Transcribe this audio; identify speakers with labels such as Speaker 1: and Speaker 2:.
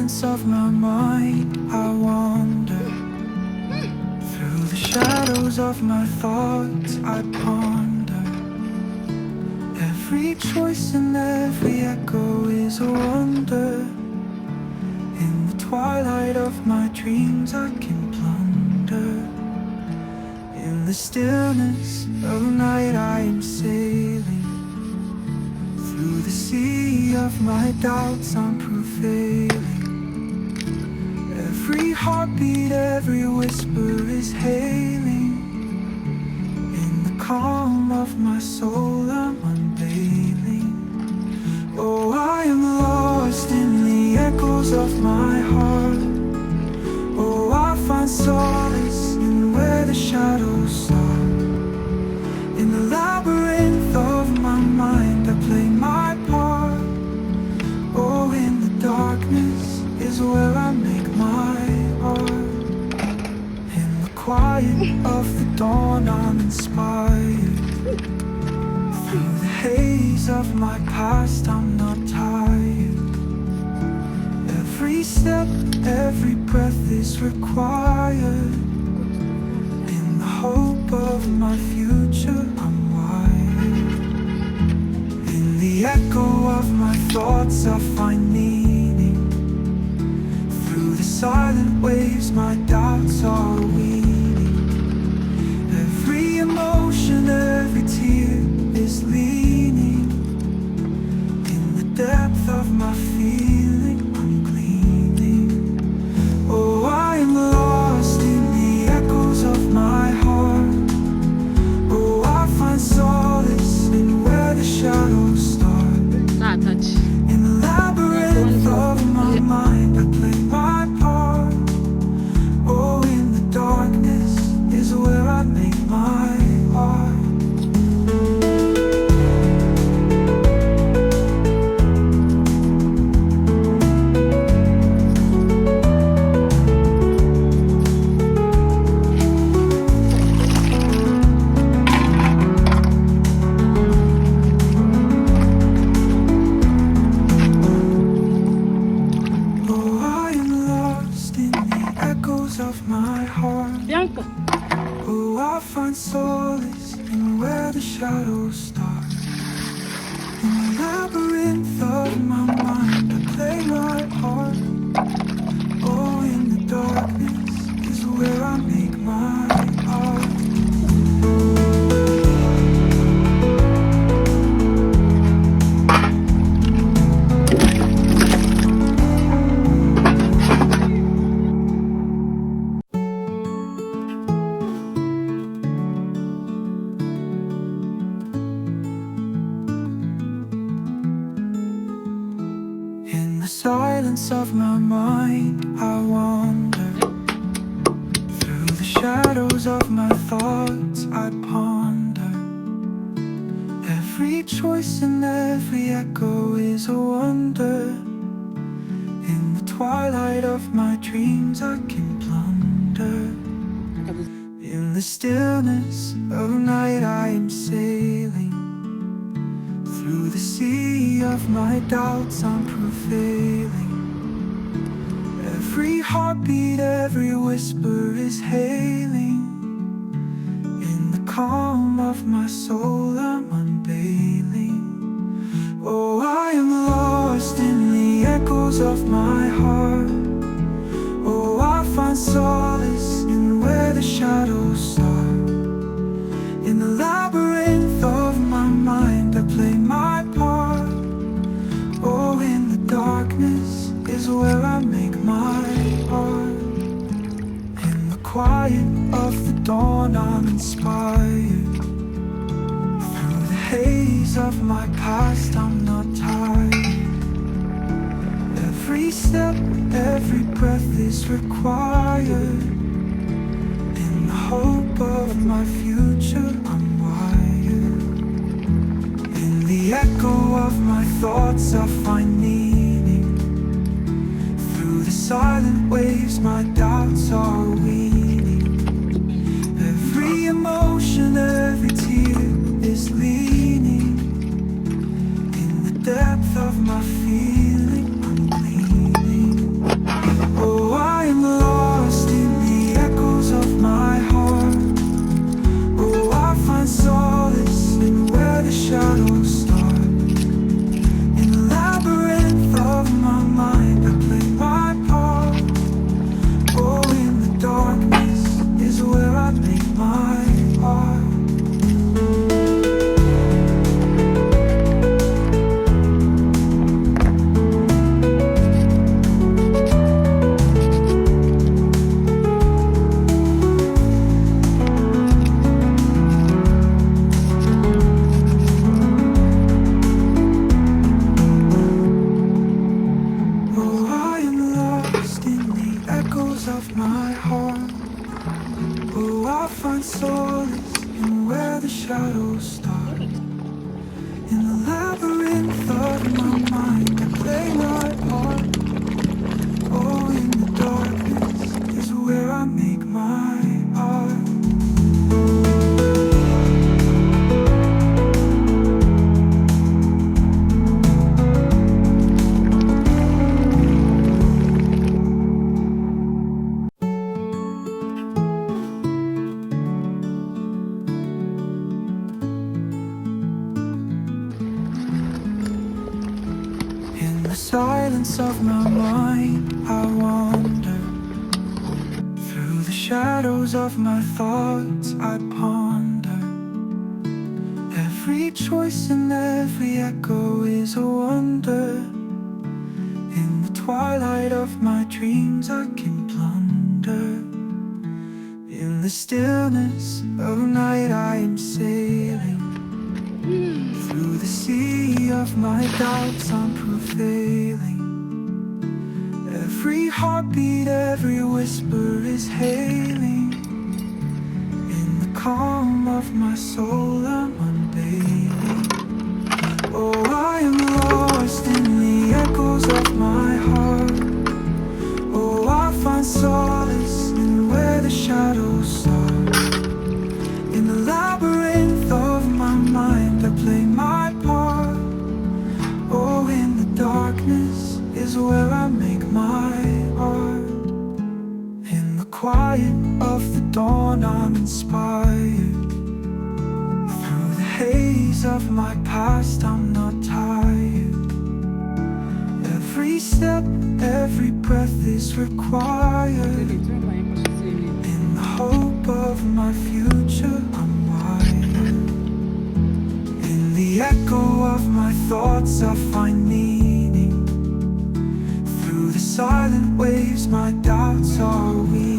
Speaker 1: silence of my mind, I wander. Through the shadows of my thoughts, I ponder. Every choice and every echo is a wonder. In the twilight of my dreams, I can plunder. In the stillness of night, I am sailing. Through the sea of my doubts, I'm prevailing. Every heartbeat, every whisper is hailing. In the calm of my soul, I'm unveiling. Oh, I am lost in the echoes of my heart. Oh, I find solace in where the shadows start. In the labyrinth of my mind, I play my part. Oh, in the darkness is where I make my art. In the quiet of the dawn, I'm inspired. Through the haze of my past, I'm not tired. Every step, every breath is required. In the hope of my future, I'm wired. In the echo of my thoughts, I find meaning. Through the silent waves, my doubts are weaning. Every emotion, every tear is leaning. In the depth of my feeling, I'm gleaning. Oh, I am lost in the echoes of my heart. Oh, I find solace in where the shadows start. In the labyrinth of my mind, I play my part. Oh, in the darkness is where I make my art. Of my heart.
Speaker 2: Bianca.
Speaker 1: Oh, I find solace in where the shadows start. In the labyrinth of my mind, I play my part. Oh, in the darkness is where I make my art. In the silence of my mind, I wander. Through the shadows of my thoughts, I ponder. Every choice and every echo is a wonder. In the twilight of my dreams, I can plunder. In the stillness of night, I am sailing. Through the sea of my doubts, I'm prevailing. Every heartbeat, every whisper is hailing. In the calm of my soul, I'm unveiling. Oh, I am lost in the echoes of my heart. Oh, I find solace in where the shadows start. In the labyrinth of my mind, I play my part. Oh, in the darkness is where I make my art. In the quiet of the dawn, I'm inspired. Through the haze of my past, I'm not tired. Every step, every breath is required. In the hope of my future, I'm wired. In the echo of my thoughts, I find meaning. Through the silent waves, my doubts are weaning. Every emotion, every tear is leaning. In the depth of my feeling, I'm gleaning. I find solace in where the shadows start. In the labyrinth of my mind, I play my part. Oh, in the darkness is where I make my art. In the silence of my mind, I wander. Through the shadows of my thoughts, I ponder. Every choice and every echo is a wonder. In the twilight of my dreams, I can plunder. In the stillness of night, I am sailing. Through the sea of my doubts, I'm prevailing. Every heartbeat, every whisper is hailing. In the calm of my soul, I'm unveiling. Oh, I am lost in the echoes of my heart. Oh, I find solace in where the shadows start. In the labyrinth of my mind, I play my part. Oh, in the darkness is where I make my art. In the quiet of the dawn, I'm inspired. Through the haze of my past, I'm not tired. Every step, every breath is required. In the hope of my future, I'm wired. In the echo of my thoughts, I find meaning. Through the silent waves, my doubts are weak.